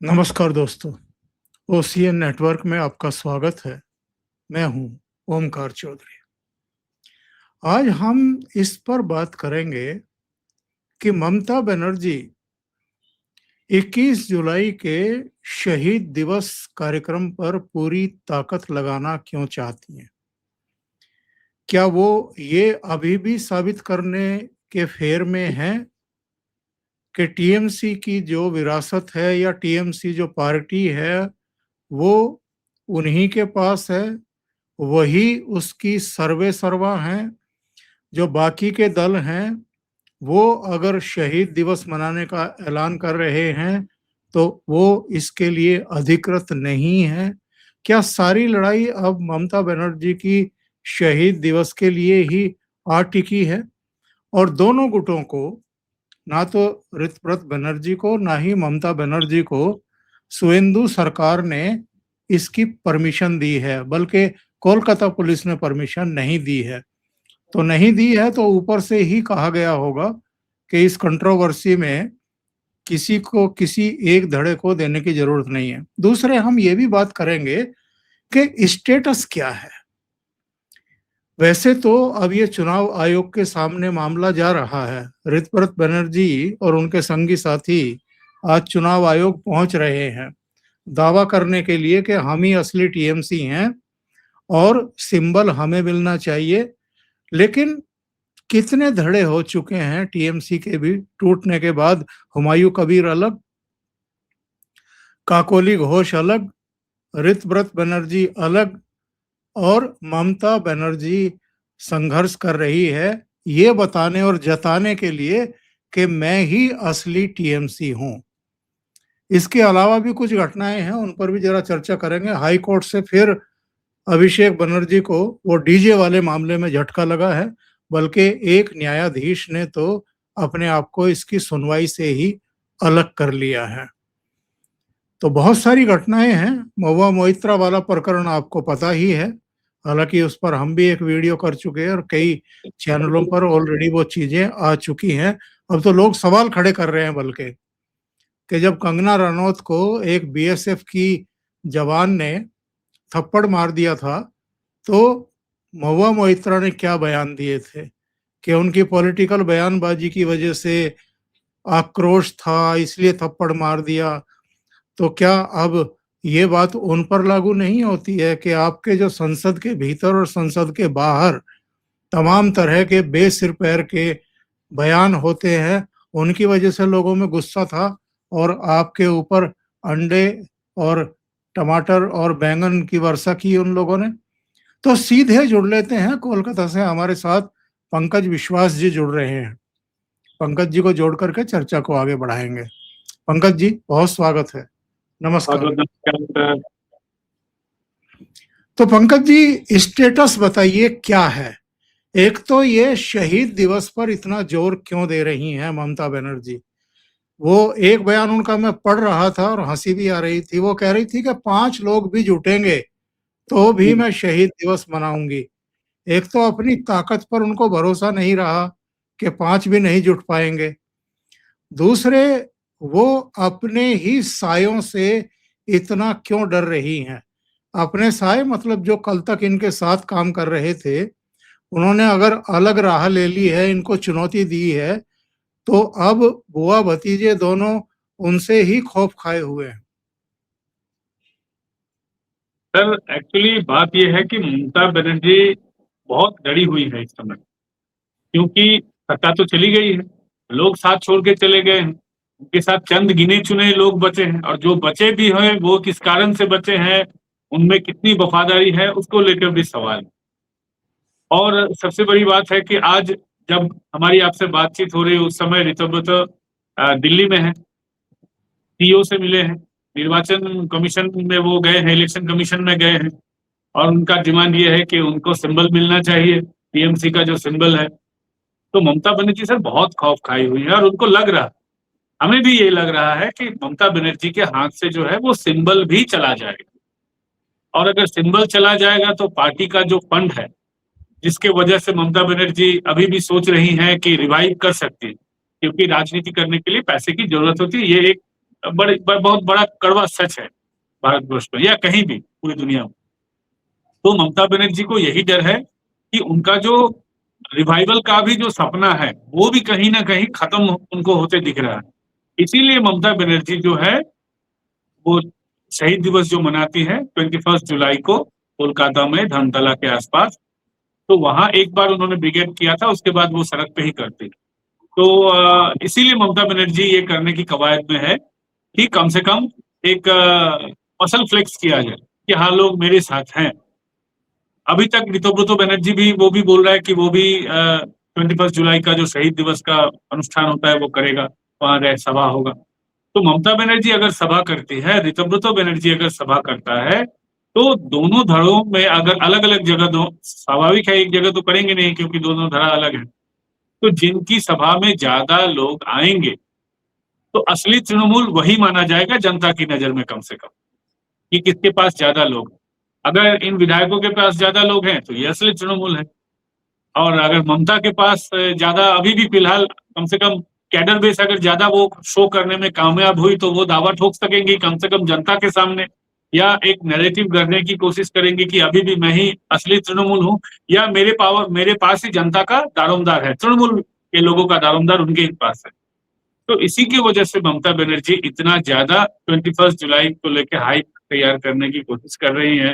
नमस्कार दोस्तों, OCN network में आपका स्वागत है। मैं हूं ओमकार चौधरी। आज हम इस पर बात करेंगे कि ममता बनर्जी 21 जुलाई के शहीद दिवस कार्यक्रम पर पूरी ताकत लगाना क्यों चाहती हैं? क्या वो ये अभी भी साबित करने के फेर में हैं कि टीएमसी की जो विरासत है या टीएमसी जो पार्टी है, वो उन्हीं के पास है, वही उसकी सर्वे सर्वा हैं? जो बाकी के दल हैं, वो अगर शहीद दिवस मनाने का ऐलान कर रहे हैं, तो वो इसके लिए अधिकृत नहीं है? क्या सारी लड़ाई अब ममता बनर्जी की शहीद दिवस के लिए ही आ टिकी है? और दोनों गुटों को, ना तो ऋतव्रत बनर्जी को, ना ही ममता बनर्जी को सुवेंदु सरकार ने इसकी परमिशन दी है, बल्कि कोलकाता पुलिस ने परमिशन नहीं दी है। तो नहीं दी है तो ऊपर से ही कहा गया होगा कि इस कंट्रोवर्सी में किसी को किसी एक धड़े को देने की जरूरत नहीं है। दूसरे, हम ये भी बात करेंगे कि स्टेटस क्या है। वैसे तो अब ये चुनाव आयोग के सामने मामला जा रहा है। ऋतव्रत बनर्जी और उनके संगी साथी आज चुनाव आयोग पहुंच रहे हैं दावा करने के लिए कि हम ही असली टीएमसी हैं और सिंबल हमें मिलना चाहिए। लेकिन कितने धड़े हो चुके हैं टीएमसी के भी टूटने के बाद। हुमायूं कबीर अलग, काकोली घोष अलग, ऋतव्रत बनर्जी अलग, और ममता बनर्जी संघर्ष कर रही है ये बताने और जताने के लिए कि मैं ही असली टीएमसी हूं। इसके अलावा भी कुछ घटनाएं हैं, उन पर भी जरा चर्चा करेंगे। हाई कोर्ट से फिर अभिषेक बनर्जी को वो डीजे वाले मामले में झटका लगा है, बल्कि एक न्यायाधीश ने तो अपने आप को इसकी सुनवाई से ही अलग कर लिया है। तो बहुत सारी घटनाएं हैं। महुआ मोइत्रा वाला प्रकरण आपको पता ही है, हालांकि उस पर हम भी एक वीडियो कर चुके हैं और कई चैनलों पर ऑलरेडी वो चीजें आ चुकी हैं। अब तो लोग सवाल खड़े कर रहे हैं बल्कि कि जब कंगना रनौत को एक बीएसएफ की जवान ने थप्पड़ मार दिया था, तो महुआ मोइत्रा ने क्या बयान दिए थे कि उनकी पॉलिटिकल बयानबाजी की वजह से आक्रोश था, इसलिए थप्पड़ मार दिया। तो क्या अब ये बात उन पर लागू नहीं होती है कि आपके जो संसद के भीतर और संसद के बाहर तमाम तरह के बेसिर पैर के बयान होते हैं, उनकी वजह से लोगों में गुस्सा था और आपके ऊपर अंडे और टमाटर और बैंगन की वर्षा की उन लोगों ने। तो सीधे जुड़ लेते हैं कोलकाता से हमारे साथ पंकज विश्वास जी जुड़ रहे हैं। पंकज जी को जोड़ करके चर्चा को आगे बढ़ाएंगे। पंकज जी, बहुत स्वागत है। नमस्कार। तो पंकज जी, स्टेटस बताइए क्या है। एक तो ये शहीद दिवस पर इतना जोर क्यों दे रही हैं ममता बनर्जी? वो एक बयान उनका मैं पढ़ रहा था और हंसी भी आ रही थी। वो कह रही थी कि 5 लोग भी जुटेंगे तो भी मैं शहीद दिवस मनाऊंगी। एक तो अपनी ताकत पर उनको भरोसा नहीं रहा कि 5 भी नहीं जुट पाएंगे। दूसरे, वो अपने ही सायों से इतना क्यों डर रही हैं? अपने साए मतलब जो कल तक इनके साथ काम कर रहे थे, उन्होंने अगर अलग राह ले ली है, इनको चुनौती दी है, तो अब बुआ भतीजे दोनों उनसे ही खौफ खाए हुए हैं। सर, एक्चुअली बात यह है कि ममता बनर्जी बहुत डरी हुई है इस समय, क्योंकि सत्ता तो चली गई है, लोग साथ छोड़ के चले गए हैं, उनके साथ चंद गिने चुने लोग बचे हैं, और जो बचे भी हैं वो किस कारण से बचे हैं, उनमें कितनी वफादारी है, उसको लेकर भी सवाल है। और सबसे बड़ी बात है कि आज जब हमारी आपसे बातचीत हो रही है उस समय ऋतव्रत दिल्ली में है, सीईओ से मिले हैं, निर्वाचन कमीशन में वो गए हैं, इलेक्शन कमीशन में गए हैं, और उनका डिमांड ये है कि उनको सिंबल मिलना चाहिए, टीएमसी का जो सिंबल है। तो ममता बनर्जी सर बहुत खौफ खाई हुई है, और उनको लग रहा, हमें भी ये लग रहा है कि ममता बनर्जी के हाथ से जो है वो सिंबल भी चला जाएगा, और अगर सिंबल चला जाएगा तो पार्टी का जो फंड है, जिसके वजह से ममता बनर्जी अभी भी सोच रही हैं कि रिवाइव कर सकती है, क्योंकि राजनीति करने के लिए पैसे की जरूरत होती है, ये एक बहुत बड़ा कड़वा सच है भारतवर्ष में या कहीं भी पूरी दुनिया में। तो ममता बनर्जी को यही डर है कि उनका जो रिवाइवल का भी जो सपना है वो भी कहीं ना कहीं खत्म उनको होते दिख रहा है। इसीलिए ममता बनर्जी जो है वो शहीद दिवस जो मनाती है 21 जुलाई को कोलकाता में धर्मतला के आसपास, तो वहां एक बार उन्होंने ब्रिगेड किया था, उसके बाद वो सड़क पे ही करती। तो इसीलिए ममता बनर्जी ये करने की कवायद में है कि कम से कम एक मसल फ्लेक्स किया जाए कि हाँ लोग मेरे साथ हैं। अभी तक ऋतुव्रत बनर्जी भी वो भी बोल रहा है कि वो भी 21 जुलाई का जो शहीद दिवस का अनुष्ठान होता है वो करेगा, वहां सभा होगा। तो ममता बनर्जी अगर सभा करती है, ऋतुव्रत बनर्जी अगर सभा करता है, तो दोनों धड़ों में अगर अलग अलग जगह दो, स्वाभाविक है एक जगह तो करेंगे नहीं क्योंकि दोनों धड़ा अलग है, तो जिनकी सभा में ज्यादा लोग आएंगे तो असली तृणमूल वही माना जाएगा जनता की नजर में, कम से कम कि किसके पास ज्यादा लोग। अगर इन विधायकों के पास ज्यादा लोग हैं तो ये असली तृणमूल है, और अगर ममता के पास ज्यादा अभी भी फिलहाल कम से कम कैडर बेस अगर ज्यादा वो शो करने में कामयाब हुई तो वो दावा ठोक सकेंगे कम से कम जनता के सामने, या एक नैरेटिव करने की कोशिश करेंगे कि अभी भी मैं ही असली तृणमूल हूँ, या मेरे पास ही जनता का दारोमदार है, तृणमूल के लोगों का दारोमदार उनके ही पास है। तो इसी की वजह से ममता बनर्जी इतना ज्यादा 21 जुलाई को लेकर हाइप तैयार करने की कोशिश कर रही है।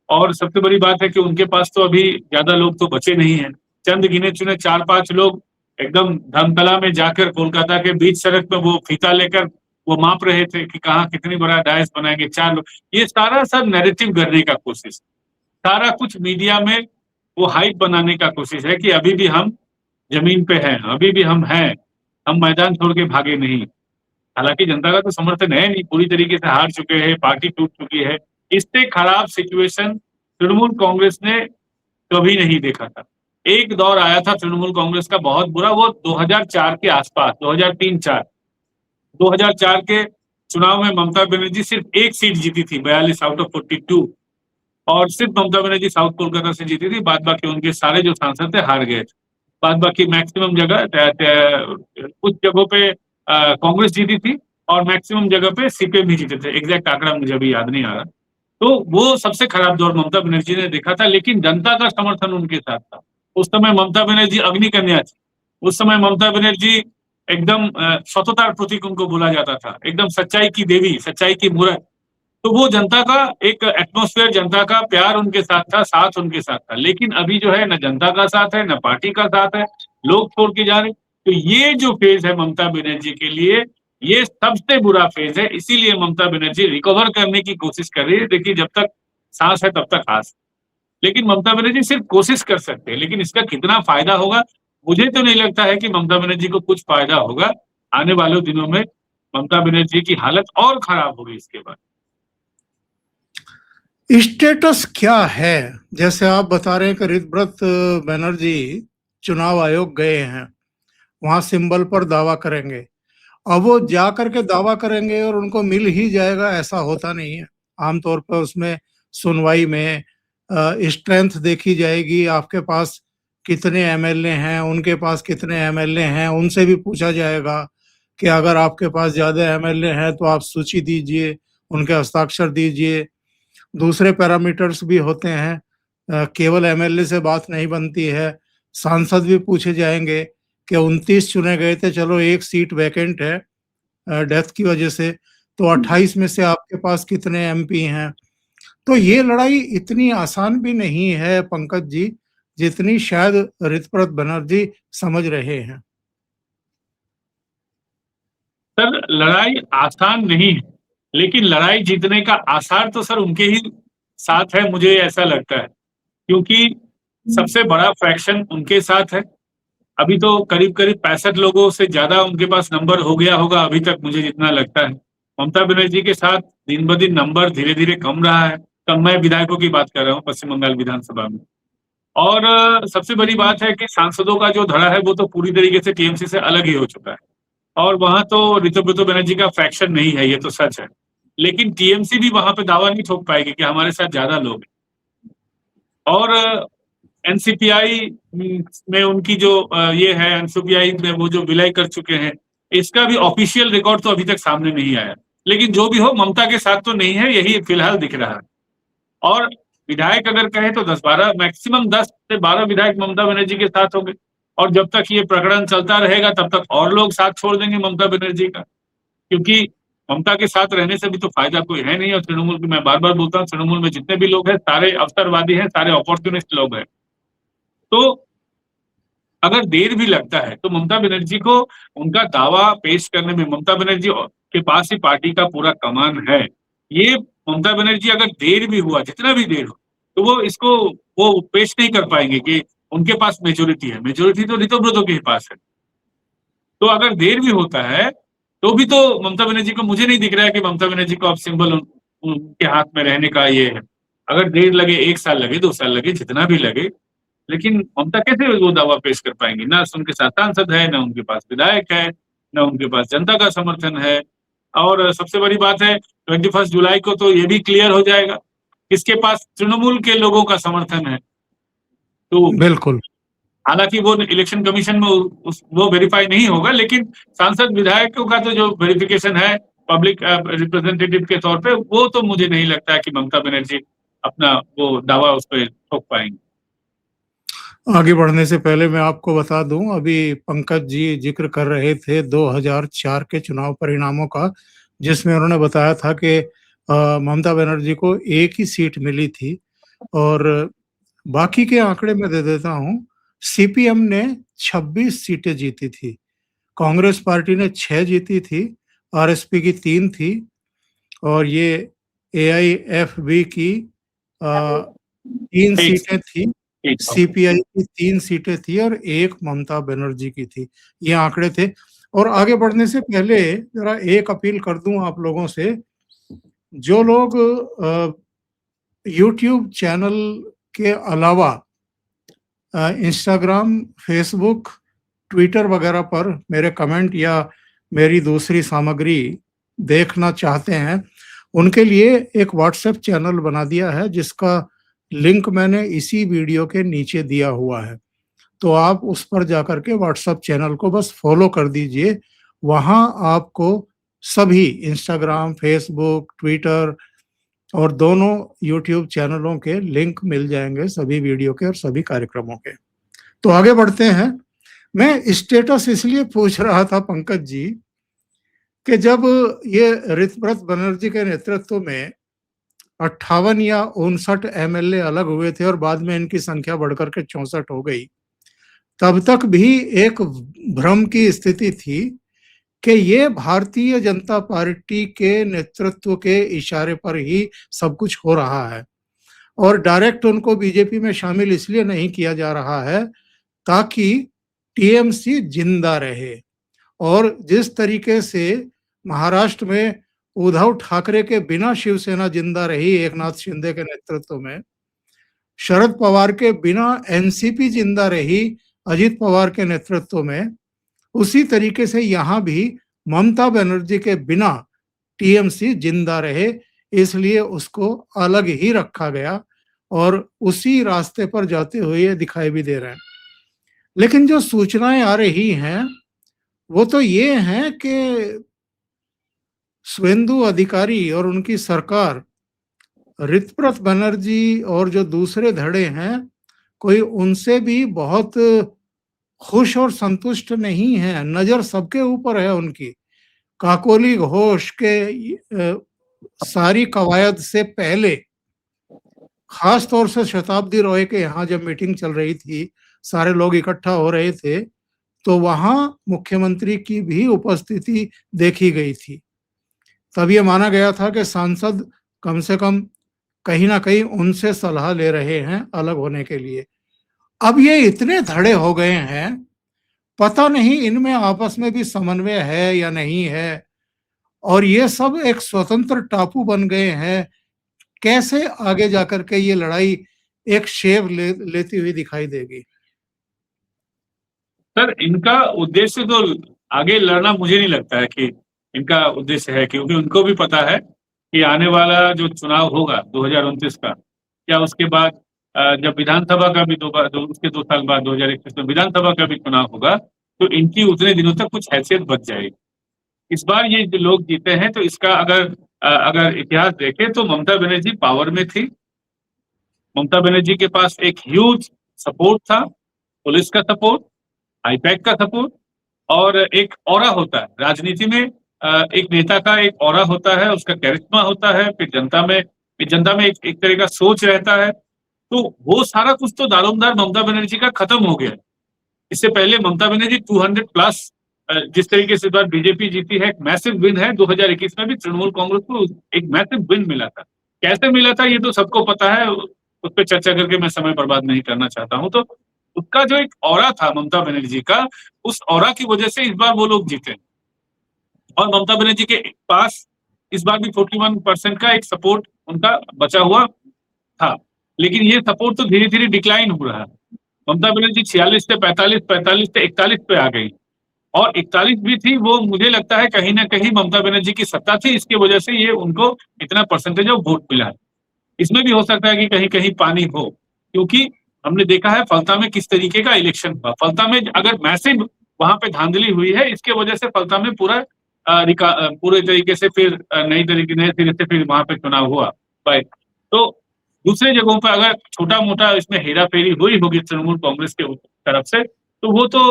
और सबसे बड़ी बात है कि उनके पास तो अभी ज्यादा लोग तो बचे नहीं हैं, चंद गिने चुने 4-5 लोग एकदम धर्मतला में जाकर कोलकाता के बीच सड़क पे वो फीता लेकर वो माप रहे थे कि कहाँ कितनी बड़ा डायस बनाएंगे 4 लोग। ये सारा सब नैरेटिव करने का कोशिश, सारा कुछ मीडिया में वो हाइप बनाने का कोशिश है कि अभी भी हम जमीन पे हैं, अभी भी हम हैं, हम मैदान छोड़ के भागे नहीं। हालांकि जनता का तो समर्थन है नहीं, पूरी तरीके से हार चुके हैं, पार्टी टूट चुकी है। इससे खराब सिचुएशन तृणमूल कांग्रेस ने कभी नहीं देखा था। एक दौर आया था तृणमूल कांग्रेस का बहुत बुरा, वो 2004 के आसपास, 2003-4, 2004 के चुनाव में ममता बनर्जी सिर्फ एक सीट जीती थी, 42 आउट ऑफ 42, और सिर्फ ममता बनर्जी साउथ कोलकाता से जीती थी, बाद बाकी उनके सारे जो सांसद थे हार गए थे। बाद बाकी मैक्सिमम जगह कुछ जगहों पे कांग्रेस जीती थी और मैक्सिमम जगह पे सीपीएम ही जीते थे, एग्जैक्ट आंकड़ा मुझे अभी याद नहीं आ रहा। तो वो सबसे खराब दौर ममता बनर्जी ने देखा था, लेकिन जनता का समर्थन उनके साथ था। उस समय ममता बनर्जी अग्नि कन्या थी, उस समय ममता बनर्जी एकदम सततार प्रतीक उनको बोला जाता था, एकदम सच्चाई की देवी, सच्चाई की मूरत। तो वो जनता का एक एटमॉस्फेयर, जनता का प्यार उनके साथ था, साथ उनके साथ था। लेकिन अभी जो है न जनता का साथ है, न पार्टी का साथ है, लोग छोड़ के जा रहे। तो ये जो फेज है ममता बनर्जी के लिए, ये सबसे बुरा फेज है। इसीलिए ममता बनर्जी रिकवर करने की कोशिश कर रही है। देखिए, जब तक सांस है तब तक आस, लेकिन ममता बनर्जी सिर्फ कोशिश कर सकते हैं, लेकिन इसका कितना फायदा होगा, मुझे तो नहीं लगता है कि ममता बनर्जी को कुछ फायदा होगा। आने वाले दिनों में ममता बनर्जी की हालत और खराब होगी इसके बाद। स्टेटस क्या है? जैसे आप बता रहे हैं कि ऋतव्रत बनर्जी चुनाव आयोग गए हैं, वहां सिंबल पर दावा करेंगे। अब वो जा करके दावा करेंगे और उनको मिल ही जाएगा, ऐसा होता नहीं है। आमतौर पर उसमें सुनवाई में स्ट्रेंथ देखी जाएगी, आपके पास कितने एमएलए हैं, उनके पास कितने एमएलए हैं, उनसे भी पूछा जाएगा कि अगर आपके पास ज्यादा एमएलए हैं तो आप सूची दीजिए, उनके हस्ताक्षर दीजिए। दूसरे पैरामीटर्स भी होते हैं, केवल एमएलए से बात नहीं बनती है। सांसद भी पूछे जाएंगे कि 29 चुने गए थे, चलो एक सीट वैकेंट है डेथ की वजह से, तो 28 में से आपके पास कितने एमपी हैं। तो ये लड़ाई इतनी आसान भी नहीं है पंकज जी, जितनी शायद ऋतव्रत बनर्जी समझ रहे हैं। सर, लड़ाई आसान नहीं है, लेकिन लड़ाई जीतने का आसार तो सर उनके ही साथ है, मुझे ऐसा लगता है, क्योंकि सबसे बड़ा फ्रैक्शन उनके साथ है। अभी तो करीब करीब 65 लोगों से ज्यादा उनके पास नंबर हो गया होगा अभी तक, मुझे जितना लगता है। ममता बनर्जी के साथ दिन ब दिन नंबर धीरे धीरे कम रहा है। तब मैं विधायकों की बात कर रहा हूँ पश्चिम बंगाल विधानसभा में। और सबसे बड़ी बात है कि सांसदों का जो धड़ा है वो तो पूरी तरीके से टीएमसी से अलग ही हो चुका है, और वहां तो ऋतुव्रत बनर्जी का फ्रैक्शन नहीं है, ये तो सच है। लेकिन टीएमसी भी वहां पे दावा नहीं ठोक पाएगी कि हमारे साथ ज्यादा लोग हैं। और एनसीपीआई में उनकी जो ये है, एनसीपीआई में वो जो विलय कर चुके हैं, इसका भी ऑफिशियल रिकॉर्ड तो अभी तक सामने नहीं आया। लेकिन जो भी हो ममता के साथ तो नहीं है, यही फिलहाल दिख रहा है। और विधायक अगर कहें तो 10-12 मैक्सिमम 10 से 12 विधायक ममता बनर्जी के साथ होंगे और जब तक ये प्रकरण चलता रहेगा तब तक और लोग साथ छोड़ देंगे ममता बनर्जी का। क्योंकि ममता के साथ रहने से भी तो फायदा कोई है नहीं और तृणमूल की मैं बार-बार बोलता हूँ तृणमूल में जितने भी लोग हैं सारे अवसरवादी हैं, सारे अपॉर्चुनिस्ट लोग हैं। तो अगर देर भी लगता है तो ममता बनर्जी को उनका दावा पेश करने में ममता बनर्जी के पास ही पार्टी का पूरा कमान है। ये ममता बनर्जी अगर देर भी हुआ, जितना भी देर हो, तो वो पेश नहीं कर पाएँगे कि उनके पास मेजॉरिटी है। मेजॉरिटी तो ऋतुव्रत के पास है। तो अगर देर भी होता है, तो भी तो ममता बनर्जी को मुझे नहीं दिख रहा है कि ममता बनर्जी को अब सिंबल उनके हाथ में रहने का ये है। अगर देर लगे, 1 साल लगे, 2 साल लगे, जितना भी लगे, लेकिन ममता कैसे वो दावा पेश कर पाएँगी? ना उनके साथ सांसद है, ना उनके पास विधायक है, ना उनके पास जनता का समर्थन है। और सबसे बड़ी बात है 21 जुलाई को तो ये भी क्लियर हो जाएगा, किसके पास तृणमूल के लोगों का समर्थन है। तो बिल्कुल। हालाँकि वो इलेक्शन कमीशन में वो वेरीफाई नहीं होगा, लेकिन सांसद विधायकों का तो जो वेरिफिकेशन है पब्लिक रिप्रेजेंटेटिव के तौर पे, वो तो मुझे नहीं लगता है कि ममता बनर्जी अपना वो दावा उस पे ठोक पाएँगी। आगे बढ़ने से पहले मैं आपको बता दूं, अभी पंकज जी जिक्र कर रहे थे 2004 के चुनाव परिणामों का, जिसमें उन्होंने बताया था कि ममता बनर्जी को 1 ही सीट मिली थी और बाकी के आंकड़े मैं दे देता हूं। सीपीएम ने 26 सीटें जीती थी, कांग्रेस पार्टी ने 6 जीती थी, आरएसपी की 3 थी और ये एआईएफबी की 3 एक सीटें थी, एक सीपीआई की 3 सीटें थी और 1 ममता बनर्जी की थी। ये आंकड़े थे और आगे बढ़ने से पहले ज़रा एक अपील कर दूँ आप लोगों से, जो लोग यूट्यूब चैनल के अलावा इंस्टाग्राम, फेसबुक, ट्विटर वगैरह पर मेरे कमेंट या मेरी दूसरी सामग्री देखना चाहते हैं, उनके लिए एक व्हाट्सएप चैनल बना दिया है जिसका लिंक मैंने इसी वीडियो के नीचे दिया हुआ है। तो आप उस पर जाकर के व्हाट्सएप चैनल को बस फॉलो कर दीजिए। वहाँ आपको सभी इंस्टाग्राम, फेसबुक, ट्विटर और दोनों यूट्यूब चैनलों के लिंक मिल जाएँगे सभी वीडियो के और सभी कार्यक्रमों के। तो आगे बढ़ते हैं। मैं स्टेटस इसलिए पूछ रहा था पंकज जी कि जब ये ऋतव्रत बनर्जी के नेतृत्व में 58 या 59 एमएलए अलग हुए थे और बाद में इनकी संख्या बढ़कर के 64 हो गई। तब तक भी एक भ्रम की स्थिति थी कि ये भारतीय जनता पार्टी के नेतृत्व के इशारे पर ही सब कुछ हो रहा है और डायरेक्ट उनको बीजेपी में शामिल इसलिए नहीं किया जा रहा है ताकि टीएमसी जिंदा रहे। और जिस तरीके से महाराष्ट्र में उद्धव ठाकरे के बिना शिवसेना जिंदा रही एकनाथ शिंदे के नेतृत्व में, शरद पवार के बिना एनसीपी जिंदा रही अजित पवार के नेतृत्व में, उसी तरीके से यहाँ भी ममता बनर्जी के बिना टीएमसी जिंदा रहे, इसलिए उसको अलग ही रखा गया और उसी रास्ते पर जाते हुए दिखाई भी दे रहे हैं। लेकिन जो सूचनाएं आ रही हैं वो तो ये हैं कि शुवेंदु अधिकारी और उनकी सरकार ऋतव्रत बनर्जी और जो दूसरे धड़े हैं, कोई उनसे भी बहुत खुश और संतुष्ट नहीं है। नजर सबके ऊपर है उनकी। काकोली घोष के सारी कवायद से पहले, खास तौर से शताब्दी रॉय के यहाँ जब मीटिंग चल रही थी, सारे लोग इकट्ठा हो रहे थे, तो वहां मुख्यमंत्री की भी उपस्थिति देखी गई थी। तब ये माना गया था कि सांसद कम से कम कहीं ना कहीं उनसे सलाह ले रहे हैं अलग होने के लिए। अब ये इतने धड़े हो गए हैं, पता नहीं इनमें आपस में भी समन्वय है या नहीं है और ये सब एक स्वतंत्र टापू बन गए हैं। कैसे आगे जाकर के ये लड़ाई एक शेप लेती हुई दिखाई देगी? सर इनका उद्देश्य तो आगे लड़ना मुझे नहीं लगता है कि इनका उद्देश्य है, क्योंकि उनको भी पता है कि आने वाला जो चुनाव होगा 2029 का, या उसके बाद जब विधानसभा का भी उसके 2 साल बाद 2021 में विधानसभा का भी चुनाव होगा, तो इनकी उतने दिनों तक कुछ हैसियत बच जाएगी। इस बार ये जो लोग जीते हैं तो इसका अगर इतिहास देखें तो ममता बनर्जी पावर में थी। ममता बनर्जी के पास एक ह्यूज सपोर्ट था, पुलिस का सपोर्ट, आईपैक का सपोर्ट और एक ऑरा होता है राजनीति में। एक नेता का एक ऑरा होता है, उसका कैरिश्मा होता है, फिर जनता में एक तरह का सोच रहता है। तो वो सारा कुछ तो दारोमदार ममता बनर्जी का खत्म हो गया। इससे पहले ममता बनर्जी 200 प्लस जिस तरीके से इस बार बीजेपी जीती है, एक मैसिव विन है। 2021 में भी तृणमूल कांग्रेस को एक मैसिव विन मिला था। कैसे मिला था ये तो सबको पता है, उस पर चर्चा करके मैं समय बर्बाद नहीं करना चाहता हूं। तो उसका जो एक ऑरा था ममता बनर्जी का, उस ऑरा की वजह से इस बार वो लोग जीते। और ममता बनर्जी के पास इस बार भी 41% का एक सपोर्ट उनका बचा हुआ था। लेकिन ये सपोर्ट तो धीरे धीरे डिक्लाइन हो रहा है। ममता बनर्जी 46 से 45, 45 से 41 पे आ गई और 41 भी थी, वो मुझे लगता है कहीं ना कहीं ममता बनर्जी की सत्ता थी, इसकी वजह से ये उनको इतना परसेंटेज ऑफ वोट मिला है। इसमें भी हो सकता है कि कहीं कहीं पानी हो, क्योंकि हमने देखा है फलता में किस तरीके का इलेक्शन हुआ। फलता में अगर मैसिव वहां पे धांधली हुई है, इसके वजह से फलता में पूरे तरीके से फिर नए सिरे से फिर वहां पे चुनाव हुआ। तो दूसरे जगहों पर अगर छोटा मोटा इसमें हेरा फेरी हुई होगी तृणमूल कांग्रेस के तरफ से, तो वो तो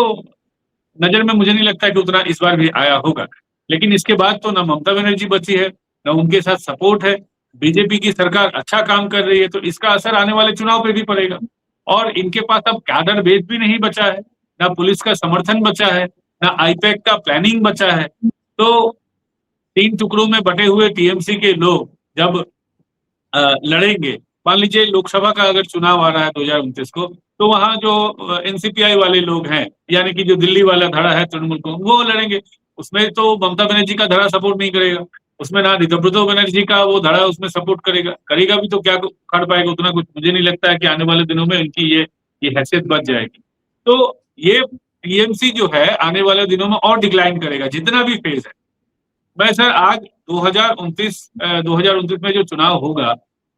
नजर में मुझे नहीं लगता कि उतना इस बार भी आया होगा। लेकिन इसके बाद तो ना ममता बनर्जी बची है, ना उनके साथ सपोर्ट है। बीजेपी की सरकार अच्छा काम कर रही है, तो इसका असर आने वाले चुनाव पे भी पड़ेगा। और इनके पास अब कैडर बेस भी नहीं बचा है, ना पुलिस का समर्थन बचा है, ना आईपैक का प्लानिंग बचा है। तो 3 टुकड़ों में बटे हुए टीएमसी के लोग जब लड़ेंगे, मान लीजिए लोकसभा का अगर चुनाव आ रहा है 2029 को, तो वहां जो एनसीपीआई वाले लोग हैं, यानी कि जो दिल्ली वाला धड़ा है तृणमूल को, वो लड़ेंगे। उसमें तो ममता बनर्जी का धड़ा सपोर्ट नहीं करेगा, उसमें ना ऋतुब्रत बनर्जी का वो धड़ा उसमें सपोर्ट करेगा भी तो क्या खड़ पाएगा उतना कुछ। मुझे नहीं लगता है कि आने वाले दिनों में इनकी ये हैसियत बच जाएगी। तो ये टीएमसी जो है आने वाले दिनों में और डिक्लाइन करेगा जितना भी फेज है। मैं सर आज 2029 में जो चुनाव होगा,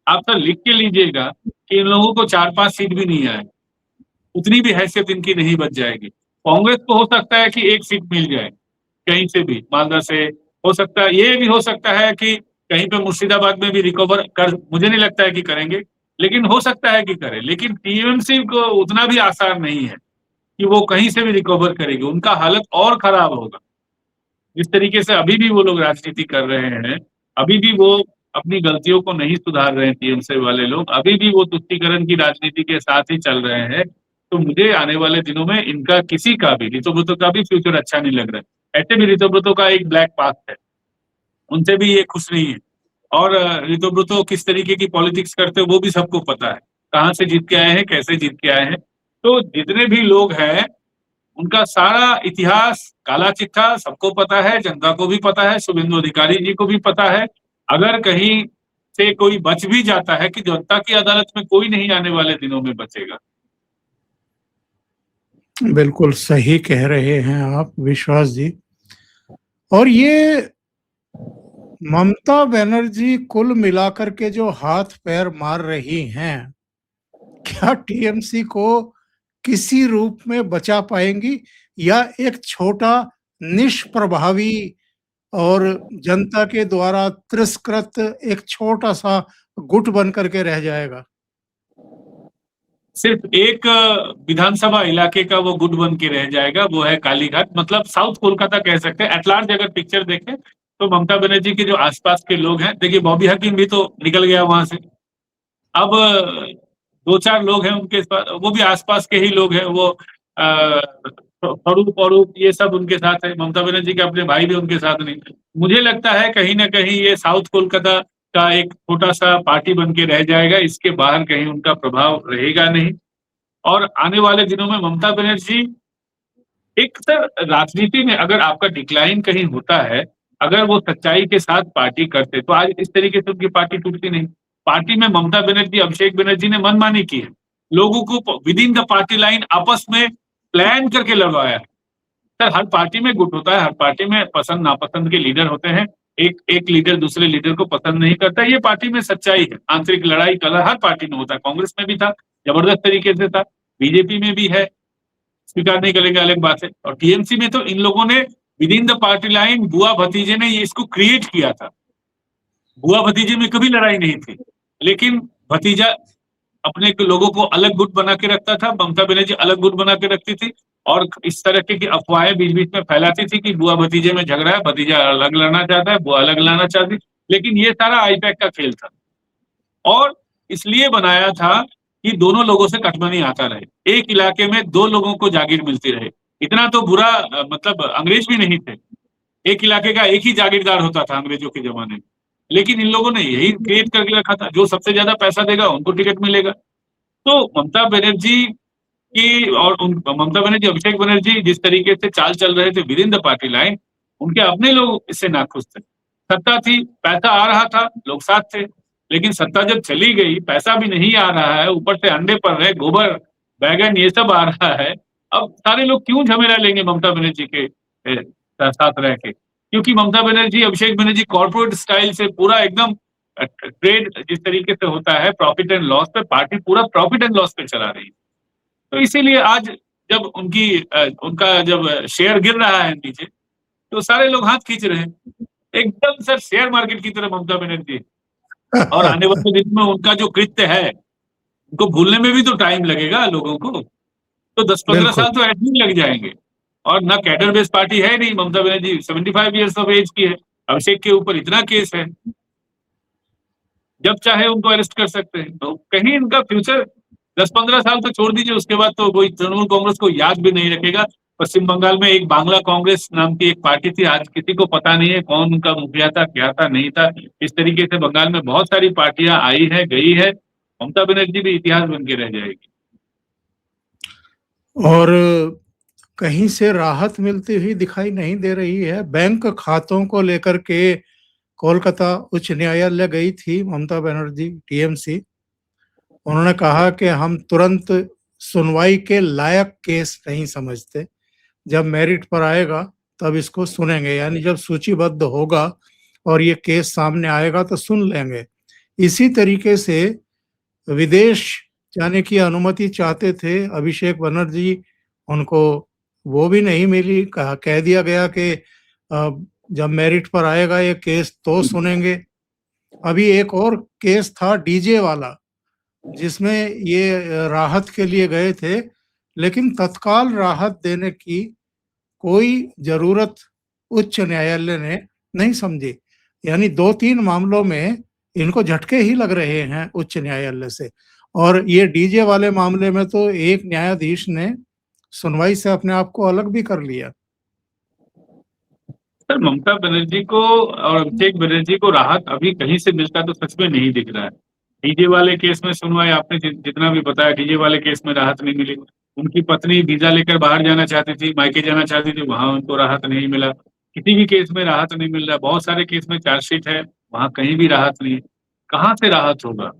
आप सर लिख के लीजिएगा कि इन लोगों को 4-5 सीट भी नहीं आए, उतनी भी हैसियत इनकी नहीं बच जाएगी। कांग्रेस को हो सकता है कि 1 सीट मिल जाए कहीं से भी, मालदा से हो सकता है, ये भी हो सकता है कि कहीं पे मुर्शिदाबाद में भी रिकवर कर, मुझे नहीं लगता है कि करेंगे, लेकिन हो सकता है कि करें। लेकिन टीएमसी को उतना भी आसान नहीं है कि वो कहीं से भी रिकवर करेगी, उनका हालत और खराब होगा। जिस तरीके से अभी भी वो लोग राजनीति कर रहे हैं, अभी भी वो अपनी गलतियों को नहीं सुधार रहे हैं, टीएमसी वाले लोग अभी भी वो तुष्टीकरण की राजनीति के साथ ही चल रहे हैं। तो मुझे आने वाले दिनों में इनका किसी का भी, ऋतुव्रत का भी फ्यूचर अच्छा नहीं लग रहा है। ऐसे भी ऋतुव्रत का एक ब्लैक पास्ट है, उनसे भी ये खुश नहीं है। और ऋतुव्रत किस तरीके की पॉलिटिक्स करते हैं वो भी सबको पता है, कहाँ से जीत के आए हैं, कैसे जीत के आए हैं। तो जितने भी लोग हैं उनका सारा इतिहास काला चिट्ठा सबको पता है, जनता को भी पता है, शुभेंदु अधिकारी जी को भी पता है। अगर कहीं से कोई बच भी जाता है कि जनता की अदालत में कोई नहीं आने वाले दिनों में बचेगा। बिल्कुल सही कह रहे हैं आप विश्वास जी। और ये ममता बनर्जी कुल मिलाकर के जो हाथ पैर मार रही हैं, क्या टीएमसी को किसी रूप में बचा पाएंगी, या एक छोटा निष्प्रभावी और जनता के द्वारा तिरस्कृत एक छोटा सा गुट बन करके रह जाएगा? सिर्फ एक विधानसभा इलाके का वो गुट बन के रह जाएगा, वो है कालीघाट, मतलब साउथ कोलकाता कह सकते हैं। एटलार्ज अगर पिक्चर देखें तो ममता बनर्जी के जो आसपास के लोग हैं, देखिए बॉबी हकीम भी तो निकल गया वहां से, अब 2-4 लोग हैं उनके पास, वो भी आसपास के ही लोग हैं। वो फरूक ये सब उनके साथ है, ममता बनर्जी के अपने भाई भी उनके साथ नहीं। मुझे लगता है कहीं ना कहीं ये साउथ कोलकाता का एक छोटा सा पार्टी बन के रह जाएगा, इसके बाहर कहीं उनका प्रभाव रहेगा नहीं। और आने वाले दिनों में ममता बनर्जी एक सर राजनीति में अगर आपका डिक्लाइन कहीं होता है, अगर वो सच्चाई के साथ पार्टी करते तो आज इस तरीके से उनकी पार्टी टूटती नहीं। पार्टी में ममता बनर्जी, अभिषेक बनर्जी ने मनमानी की है, लोगों को with in the party line आपस में प्लान करके लड़वाया है। सर हर पार्टी में गुट होता है, हर पार्टी में पसंद नापसंद के लीडर होते हैं, एक लीडर दूसरे लीडर को पसंद नहीं करता, ये पार्टी में सच्चाई है। आंतरिक लड़ाई कलह हर पार्टी में होता है, कांग्रेस में भी था, जबरदस्त तरीके से था, बीजेपी में भी है, स्वीकार नहीं करेंगे अलग बात है। और टीएमसी में तो इन लोगों ने with in the party line बुआ भतीजे ने ये इसको क्रिएट किया था। बुआ भतीजे में कभी लड़ाई नहीं थी, लेकिन भतीजा अपने लोगों को अलग गुट बना के रखता था, ममता बनर्जी अलग गुट बना के रखती थी और इस तरह की अफवाहें बीच बीच में फैलाती थी कि बुआ भतीजे में झगड़ा है, भतीजा अलग लड़ना चाहता है, बुआ अलग लड़ना चाहती। लेकिन ये सारा आईपैक का खेल था और इसलिए बनाया था कि दोनों लोगों से कटमनी आता रहे, एक इलाके में दो लोगों को जागीर मिलती रहे। इतना तो बुरा मतलब अंग्रेज भी नहीं थे, एक इलाके का एक ही जागीरदार होता था अंग्रेजों के जमाने में, लेकिन इन लोगों ने यही क्रिएट करके रखा था, जो सबसे ज्यादा पैसा देगा उनको टिकट मिलेगा। तो ममता बनर्जी की और ममता बनर्जी, अभिषेक बनर्जी जिस तरीके से चाल चल रहे थे with in the party line, उनके अपने लोग इससे नाखुश थे। सत्ता थी, पैसा आ रहा था, लोग साथ थे, लेकिन सत्ता जब चली गई, पैसा भी नहीं आ रहा है, ऊपर से अंडे पड़ रहे, गोबर बैगन ये सब आ रहा है। अब सारे लोग क्यों झमेला लेंगे ममता बनर्जी के साथ रह के? क्योंकि ममता बनर्जी, अभिषेक बनर्जी कॉर्पोरेट स्टाइल से पूरा एकदम ट्रेड जिस तरीके से होता है प्रॉफिट एंड लॉस पे, पार्टी पूरा प्रॉफिट एंड लॉस पे चला रही है। तो इसीलिए आज जब उनका जब शेयर गिर रहा है नीचे, तो सारे लोग हाथ खींच रहे हैं, एकदम सर शेयर मार्केट की तरह ममता बनर्जी। और आने वाले दिन में उनका जो कृत्य है, उनको भूलने में भी तो टाइम लगेगा लोगों को, तो 10-15 साल तो ऐसे ही लग जाएंगे। और ना कैडर बेस्ड पार्टी है नहीं, Mamata Banerjee 75 years of as की है, अभिषेक के ऊपर इतना केस है, जब चाहे उनको अरेस्ट कर सकते हैं। तो कहीं इनका फ्यूचर 10-15 साल तो छोड़ दीजिए, उसके बाद तो कोई तृणमूल कांग्रेस को याद भी नहीं रखेगा। पश्चिम बंगाल में एक बांग्ला कांग्रेस नाम की एक पार्टी थी, आज किसी को पता नहीं है कौन उनका मुखिया था, क्या था, नहीं था। इस तरीके से बंगाल में बहुत सारी पार्टियां आई है, गई है। ममता बनर्जी भी इतिहास बन के रह जाएगी। और कहीं से राहत मिलती हुई दिखाई नहीं दे रही है। बैंक खातों को लेकर के कोलकाता उच्च न्यायालय गई थी ममता बनर्जी, टीएमसी। उन्होंने कहा कि हम तुरंत सुनवाई के लायक केस नहीं समझते, जब मेरिट पर आएगा तब इसको सुनेंगे, यानी जब सूचीबद्ध होगा और ये केस सामने आएगा तो सुन लेंगे। इसी तरीके से विदेश जाने की अनुमति चाहते थे अभिषेक बनर्जी, उनको वो भी नहीं मिली। कह दिया गया कि जब मेरिट पर आएगा ये केस तो सुनेंगे। अभी एक और केस था डीजे वाला, जिसमें ये राहत के लिए गए थे, लेकिन तत्काल राहत देने की कोई जरूरत उच्च न्यायालय ने नहीं समझी। यानी 2-3 मामलों में इनको झटके ही लग रहे हैं उच्च न्यायालय से। और ये डीजे वाले मामले में तो एक न्यायाधीश ने सुनवाई से अपने आप को अलग भी कर लिया। सर ममता बनर्जी को और अभिषेक बनर्जी को राहत अभी कहीं से मिलता तो सच में नहीं दिख रहा है। डीजे वाले केस में सुनवाई आपने जितना भी बताया, डीजे वाले केस में राहत नहीं मिली। उनकी पत्नी वीजा लेकर बाहर जाना चाहती थी, मायके जाना चाहती थी, वहां उनको राहत नहीं मिला। किसी भी केस में राहत नहीं मिल रहा। बहुत सारे केस में चार्जशीट है, वहां कहीं भी राहत नहीं है। कहाँ से राहत होगा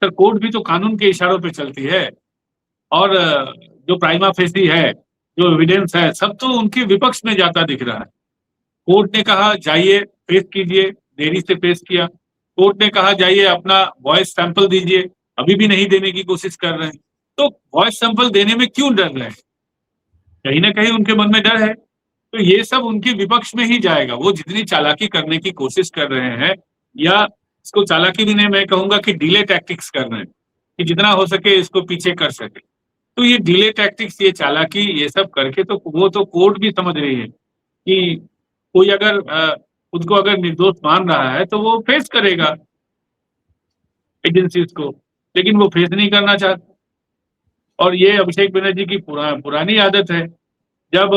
सर? कोर्ट भी तो कानून के इशारों पे चलती है और जो प्राइमा फेसी है, जो एविडेंस है, सब तो उनके विपक्ष में जाता दिख रहा है। कोर्ट ने कहा जाइए पेश कीजिए, देरी से पेश किया। कोर्ट ने कहा जाइए अपना वॉइस सैंपल दीजिए, अभी भी नहीं देने की कोशिश कर रहे हैं। तो वॉइस सैंपल देने में क्यों डर रहे हैं? कहीं ना कहीं उनके मन में डर है। तो ये सब उनके विपक्ष में ही जाएगा। वो जितनी चालाकी करने की कोशिश कर रहे हैं, या इसको चालाकी भी नहीं, मैं कहूंगा कि डिले टैक्टिक्स कर रहे हैं कि जितना हो सके इसको पीछे कर सके। तो ये डिले टैक्टिक्स, ये चालाकी, ये सब करके तो वो तो कोर्ट भी समझ रही है कि कोई अगर खुद को अगर निर्दोष मान रहा है तो वो फेस करेगा एजेंसीज को, लेकिन वो फेस नहीं करना चाहते। और ये अभिषेक बनर्जी की पुरानी आदत है। जब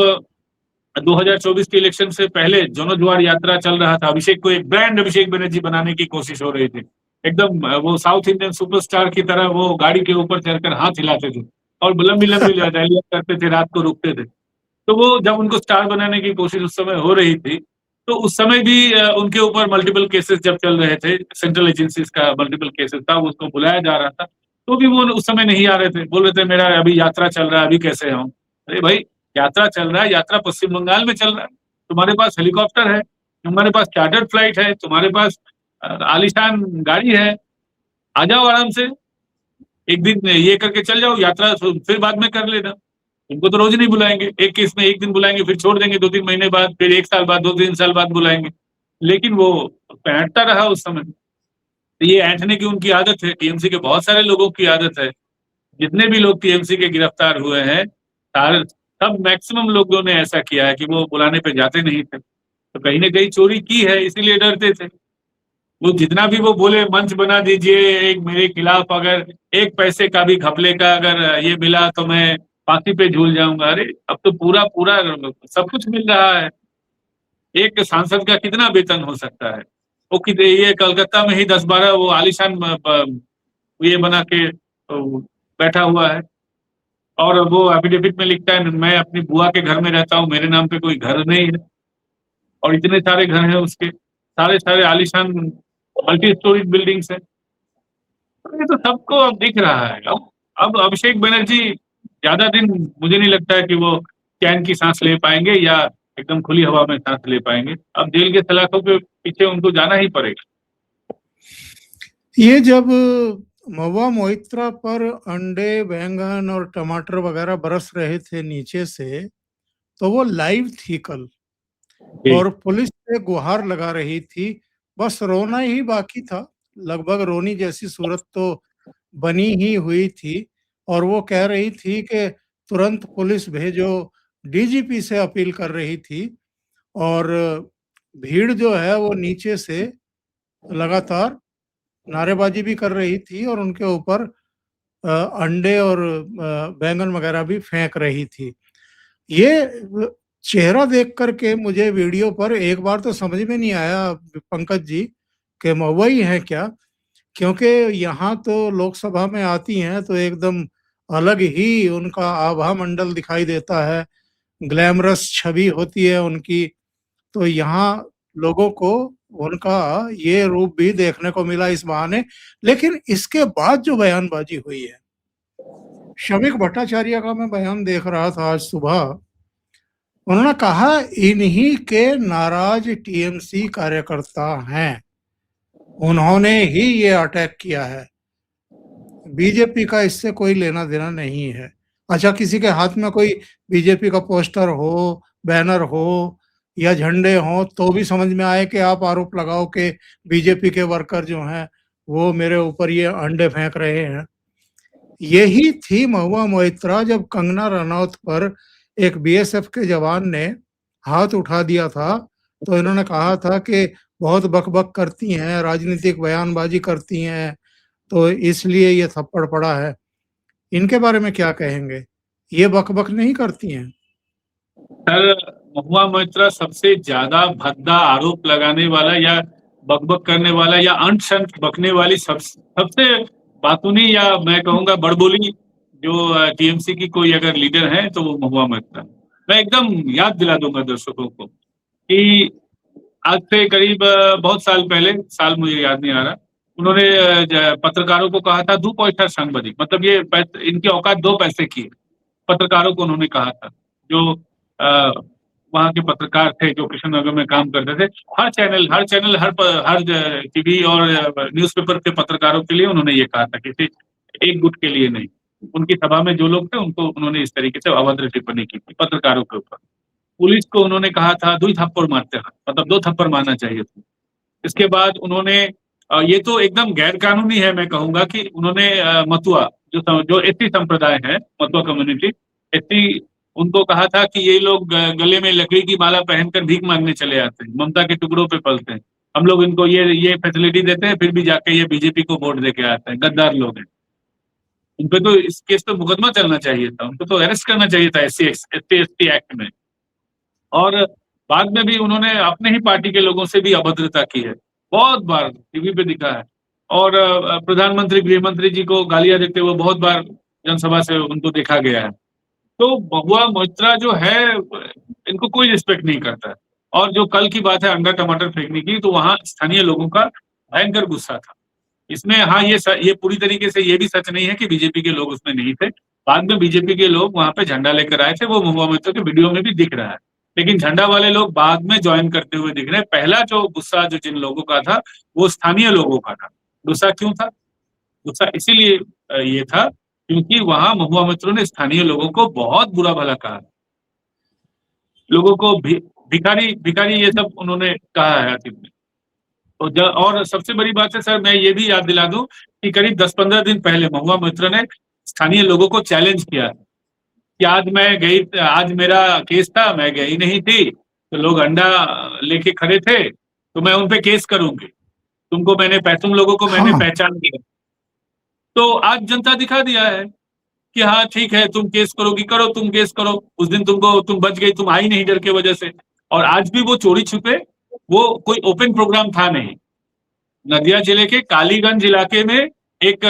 2024 के इलेक्शन से पहले जनोद्वार यात्रा चल रहा था, अभिषेक को एक ब्रांड अभिषेक बनर्जी बनाने की कोशिश हो रही थी। एकदम वो साउथ इंडियन सुपरस्टार की तरह वो गाड़ी के ऊपर चढ़कर हाथ हिलाते थे और लंबी लंबी रैलियां करते थे, रात को रुकते थे। तो वो जब उनको स्टार बनाने की कोशिश उस समय हो रही थी, तो उस समय भी उनके ऊपर मल्टीपल केसेस जब चल रहे थे, सेंट्रल एजेंसीज का मल्टीपल केसेस था, उसको बुलाया जा रहा था, तो भी वो उस समय नहीं आ रहे थे। बोल रहे थे मेरा अभी यात्रा चल रहा है, अभी कैसे आऊं? अरे भाई, यात्रा चल रहा है, यात्रा पश्चिम बंगाल में चल रहा है, तुम्हारे पास हेलीकॉप्टर है, तुम्हारे पास चार्टर्ड फ्लाइट है, तुम्हारे पास आलीशान गाड़ी है, आ जाओ आराम से, एक दिन ये करके चल जाओ, यात्रा फिर बाद में कर लेना। उनको तो रोज नहीं बुलाएंगे, एक केस में एक दिन बुलाएंगे, फिर छोड़ देंगे, 2-3 महीने बाद, फिर 1 साल बाद, 2-3 साल बाद बुलाएंगे। लेकिन वो पैंटता रहा उस समय। तो ये ऐंठने की उनकी आदत है, टीएमसी के बहुत सारे लोगों की आदत है। जितने भी लोग टीएमसी के गिरफ्तार हुए हैं, सारे सब मैक्सिमम लोगों ने ऐसा किया है कि वो बुलाने पे जाते नहीं थे। तो कहीं न कहीं चोरी की है, इसीलिए डरते थे। वो जितना भी वो बोले मंच बना दीजिए, एक मेरे खिलाफ अगर 1 पैसे का भी घपले का अगर ये मिला तो मैं फांसी पे झूल जाऊँगा। अरे! अब तो पूरा सब कुछ मिल रहा है। एक सांसद का कितना वेतन हो सकता है? वो ये कलकत्ता में ही 10-12 वो आलीशान ये बना के बैठा हुआ है और वो एफिडेविट में लिखता है मैं अपनी बुआ के घर में रहता हूँ, मेरे नाम पे कोई घर नहीं है और इतने सारे घर हैं उसके, सारे आलीशान मल्टी स्टोरीज बिल्डिंग्स हैं। ये तो सबको अब दिख रहा है। अब अभिषेक बनर्जी ज़्यादा दिन मुझे नहीं लगता है कि वो चैन की साँस ले पाएँगे या एकदम खुली हवा में साँस ले पाएँगे। अब जेल के सलाखों के पीछे उनको जाना ही पड़ेगा। ये जब महुआ मोइत्रा पर अंडे, बैंगन और टमाटर वगैरह बरस रहे थे नीचे से, तो वो लाइव थी कल जी, और पुलिस से गुहार लगा रही थी। बस रोना ही बाकी था। लगभग रोनी जैसी सूरत तो बनी ही हुई थी और वो कह रही थी कि तुरंत पुलिस भेजो, डीजीपी से अपील कर रही थी और भीड़ जो है वो नीचे से लगातार नारेबाजी भी कर रही थी और उनके ऊपर अंडे और बैंगन वगैरह भी फेंक रही थी। ये चेहरा देख कर के मुझे वीडियो पर एक बार तो समझ में नहीं आया पंकज जी कि महुआ ही हैं क्या? क्योंकि यहाँ तो लोकसभा में आती हैं तो एकदम अलग ही उनका आभा मंडल दिखाई देता है, ग्लैमरस छवि होती है उनकी। तो यहाँ लोगों को उनका ये रूप भी देखने को मिला इस बहाने। लेकिन इसके बाद जो बयानबाजी हुई है, शमीक भट्टाचार्य का मैं बयान देख रहा था आज सुबह। उन्होंने कहा इन्हीं के नाराज टीएमसी कार्यकर्ता हैं, उन्होंने ही ये अटैक किया है, बीजेपी का इससे कोई लेना देना नहीं है। अच्छा, किसी के हाथ में कोई बीजेपी का पोस्टर हो, बैनर हो या झंडे हों तो भी समझ में आए कि आप आरोप लगाओ कि बीजेपी के वर्कर जो हैं वो मेरे ऊपर ये अंडे फेंक रहे हैं। यही थी महुआ मोइत्रा जब कंगना रनौत पर एक बीएसएफ के जवान ने हाथ उठा दिया था, तो इन्होंने कहा था कि बहुत बक-बक करती हैं, राजनीतिक बयानबाजी करती हैं, तो इसलिए ये थप्पड़ पड़ा है। इनके बारे में क्या कहेंगे? ये बक-बक नहीं करती हैं? सर महुआ मोइत्रा सबसे ज़्यादा भद्दा आरोप लगाने वाला या बक-बक करने वाला या अंट-शंट बकने वाली सबसे बातूनी या मैं कहूँगा बड़बोली जो टीएमसी की कोई अगर लीडर है तो वो महुआ मोइत्रा। मैं एकदम याद दिला दूँगा दर्शकों को कि आज से करीब बहुत साल पहले, साल मुझे याद नहीं आ रहा, उन्होंने पत्रकारों को कहा था, "दो पैसा संगबदी", मतलब ये इनकी औकात 2 पैसे की है। पत्रकारों को उन्होंने कहा था, जो अ, वहाँ के पत्रकार थे, जो कृष्णनगर में काम करते थे। हर टीवी और न्यूज़पेपर के पत्रकारों के लिए उन्होंने ये कहा था, किसी एक गुट के लिए नहीं। उनकी सभा में जो लोग थे, उनको उन्होंने इस तरीके से अभद्र टिप्पणी की थी पत्रकारों के ऊपर। पुलिस को उन्होंने कहा था, "दुई थप्पड़ मारते हैं", मतलब 2 थप्पड़ मारना चाहिए था। इसके बाद उन्होंने ये तो एकदम गैर कानूनी है मैं कहूँगा कि उन्होंने मतुआ जो एसटी संप्रदाय है, मतुआ कम्युनिटी, एसटी उनको कहा था कि ये लोग गले में लकड़ी की माला पहनकर भीख माँगने चले आते हैं, ममता के टुकड़ों पे पलते हैं। हम लोग इनको ये फैसिलिटी देते हैं, फिर भी जाके ये बीजेपी को वोट देके आते हैं, गद्दार लोग हैं। उन पे तो इस केस पे मुकदमा चलना चाहिए था, उनको तो अरेस्ट करना चाहिए था एससी-एसटी एक्ट में। और बाद में भी उन्होंने अपने ही पार्टी के लोगों से भी अभद्रता की है। बहुत बार टीवी पे दिखा है और प्रधानमंत्री, गृह मंत्री जी को गालियाँ देते हुए बहुत बार जनसभा से उनको देखा गया है। तो महुआ मोइत्रा जो है इनको कोई रिस्पेक्ट नहीं करता है और जो कल की बात है अंडा टमाटर फेंकने की, तो वहाँ स्थानीय लोगों का भयंकर गुस्सा था। इसमें हाँ, ये पूरी तरीके से ये भी सच नहीं है कि बीजेपी के लोग उसमें नहीं थे। बाद में बीजेपी के लोग वहाँ पे झंडा लेकर आए थे, वो महुआ मोइत्रा के वीडियो में भी दिख रहा है। लेकिन झंडा वाले लोग बाद में जॉइन करते हुए दिख रहे हैं। पहला जो गुस्सा जो जिन लोगों का था, वो स्थानीय लोगों का था। गुस्सा क्यों था? गुस्सा इसीलिए ये था क्योंकि वहां महुआ मित्रों ने स्थानीय लोगों को बहुत बुरा भला कहा, लोगों को भिखारी भिखारी ये सब उन्होंने कहा है अतीत में। और सबसे बड़ी बात है सर, मैं ये भी याद दिला दूं कि करीब 10-15 दिन पहले महुआ मित्र ने स्थानीय लोगों को चैलेंज किया कि आज मेरा केस था, मैं गई नहीं थी, तो लोग अंडा लेके खड़े थे, तो मैं उन पे केस करूंगी, तुम लोगों को मैंने हाँ, पहचान लिया। तो आज जनता दिखा दिया है कि हाँ ठीक है, तुम केस करोगी, करो, तुम केस करो। उस दिन तुम बच गई, तुम आई नहीं डर के वजह से। और आज भी वो चोरी छुपे, वो कोई ओपन प्रोग्राम था नहीं। नदिया जिले के कालीगंज इलाके में एक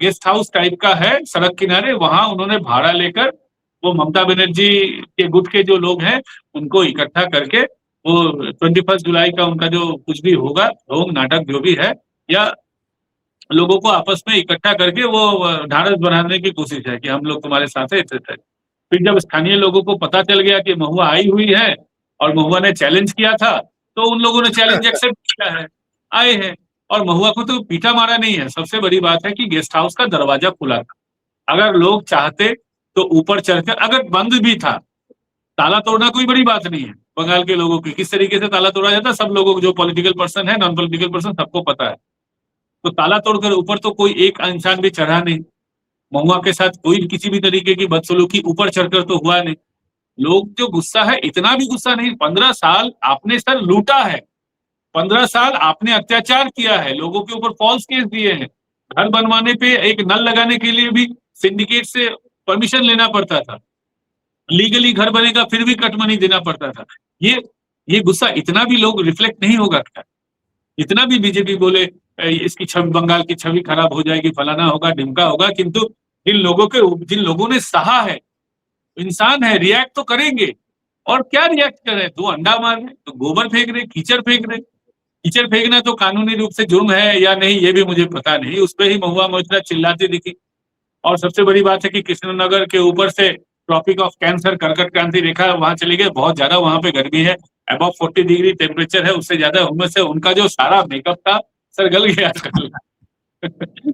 गेस्ट हाउस टाइप का है सड़क किनारे, वहां उन्होंने भाड़ा लेकर वो ममता बनर्जी के गुट के जो लोग हैं उनको इकट्ठा करके वो 21 जुलाई का उनका जो कुछ भी होगा ढोंग नाटक जो भी है, या लोगों को आपस में इकट्ठा करके वो ढांढस बनाने की कोशिश है कि हम लोग तुम्हारे साथ है, etc। फिर जब स्थानीय लोगों को पता चल गया कि महुआ आई हुई है और महुआ ने चैलेंज किया था, तो उन लोगों ने चैलेंज एक्सेप्ट किया है, आए हैं। और महुआ को तो पीटा मारा नहीं है। सबसे बड़ी बात है कि गेस्ट हाउस का दरवाजा खुला था, अगर लोग चाहते तो ऊपर चढ़कर, अगर बंद भी था, ताला तोड़ना कोई बड़ी बात नहीं है। बंगाल के लोगों की किस तरीके से ताला तोड़ा जाता है, सब लोगों को, जो पॉलिटिकल पर्सन है, नॉन पॉलिटिकल पर्सन, सबको पता है। तो ताला तोड़कर ऊपर तो कोई एक इंसान भी चढ़ा नहीं। महुआ के साथ कोई किसी भी तरीके की बदसलूकी ऊपर चढ़कर तो हुआ नहीं। लोग जो गुस्सा है, इतना भी गुस्सा नहीं। 15 साल आपने सर लूटा है, 15 साल आपने अत्याचार किया है, लोगों के ऊपर फॉल्स केस दिए हैं। घर बनवाने पे एक नल लगाने के लिए भी सिंडिकेट से परमिशन लेना पड़ता था, लीगली घर बनेगा फिर भी कट मनी देना पड़ता था। ये गुस्सा इतना भी लोग रिफ्लेक्ट नहीं होगा क्या? इतना भी बीजेपी बोले इसकी छवि, बंगाल की छवि खराब हो जाएगी, फलाना होगा, ढिमका होगा, किंतु जिन लोगों ने सहा है, इंसान है, रिएक्ट तो करेंगे। और क्या रिएक्ट कर रहे हैं? 2 अंडा मार रहे, तो गोबर फेंक रहे, कीचड़ फेंक रहे। कीचड़ फेंकना तो कानूनी रूप से जुर्म है या नहीं ये भी मुझे पता नहीं, उस पर ही महुआ मोइत्रा चिल्लाती दिखी। और सबसे बड़ी बात है कि कृष्णनगर के ऊपर से ट्रॉपिक ऑफ कैंसर, कर्कट क्रांति रेखा वहां चली गई, बहुत ज्यादा वहां पे गर्मी है, अबव 40 डिग्री टेम्परेचर है, उससे ज्यादा उनमें से उनका जो सारा मेकअप था सर गल गया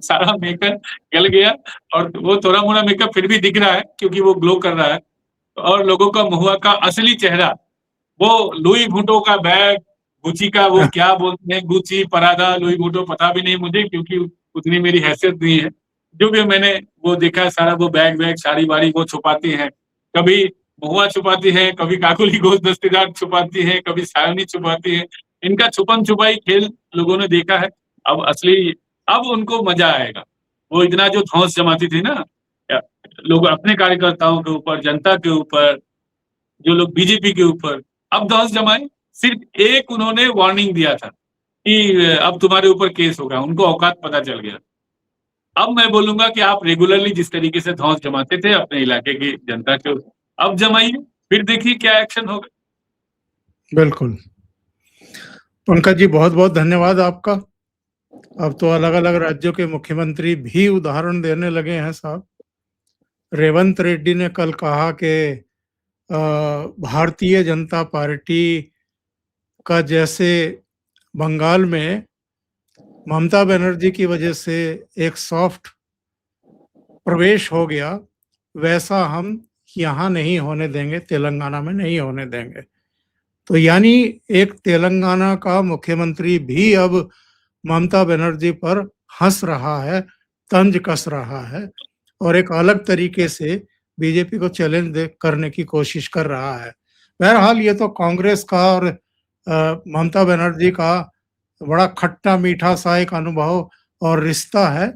सारा मेकअप गल गया। और वो थोड़ा मोड़ा मेकअप फिर भी दिख रहा है क्योंकि वो ग्लो कर रहा है। और लोगों का महुआ का असली चेहरा, वो लुई भुटो का बैग, गुची का वो क्या बोलते हैं, गुची, परादा, लुई भुटो पता भी नहीं मुझे, क्योंकि उतनी मेरी हैसियत नहीं है। जो भी मैंने वो देखा है सारा, वो बैग वैग साड़ी वाड़ी वो छुपाती हैं, कभी महुआ छुपाती है, कभी काकुली घोष दस्तीदार छुपाती है, कभी सायनी छुपाती है। इनका छुपन छुपाई खेल लोगों ने देखा है। अब उनको मजा आएगा। वो इतना जो धौंस जमाती थी ना लोग अपने कार्यकर्ताओं के ऊपर, जनता के ऊपर, जो लोग बीजेपी के ऊपर, अब धौंस जमाए। सिर्फ एक उन्होंने वार्निंग दिया था कि अब तुम्हारे ऊपर केस होगा, उनको औकात पता चल गया। अब मैं बोलूंगा कि आप रेगुलरली जिस तरीके से धौंस जमाते थे अपने इलाके की जनता के, अब जमाइए, फिर देखिए क्या एक्शन होगा। बिल्कुल। पंकज जी, बहुत बहुत धन्यवाद आपका। अब तो अलग अलग राज्यों के मुख्यमंत्री भी उदाहरण देने लगे हैं साहब। रेवंत रेड्डी ने कल कहा कि भारतीय जनता पार्टी का जैसे बंगाल में ममता बनर्जी की वजह से एक सॉफ्ट प्रवेश हो गया, वैसा हम यहाँ नहीं होने देंगे, तेलंगाना में नहीं होने देंगे। तो यानी एक तेलंगाना का मुख्यमंत्री भी अब ममता बनर्जी पर हंस रहा है, तंज कस रहा है और एक अलग तरीके से बीजेपी को चैलेंज करने की कोशिश कर रहा है। बहरहाल ये तो कांग्रेस का और ममता बनर्जी का बड़ा खट्टा मीठा सा एक अनुभव और रिश्ता है।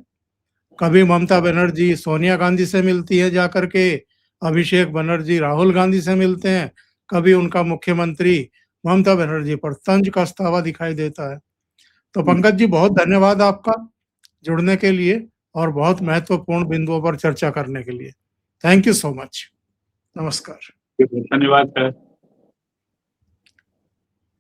कभी ममता बनर्जी सोनिया गांधी से मिलती है जाकर के, अभिषेक बनर्जी राहुल गांधी से मिलते हैं, कभी उनका मुख्यमंत्री ममता बनर्जी पर तंज कसता हुआ दिखाई देता है। तो पंकज जी, बहुत धन्यवाद आपका जुड़ने के लिए और बहुत महत्वपूर्ण बिंदुओं पर चर्चा करने के लिए। Thank you so much. नमस्कार। धन्यवाद सर।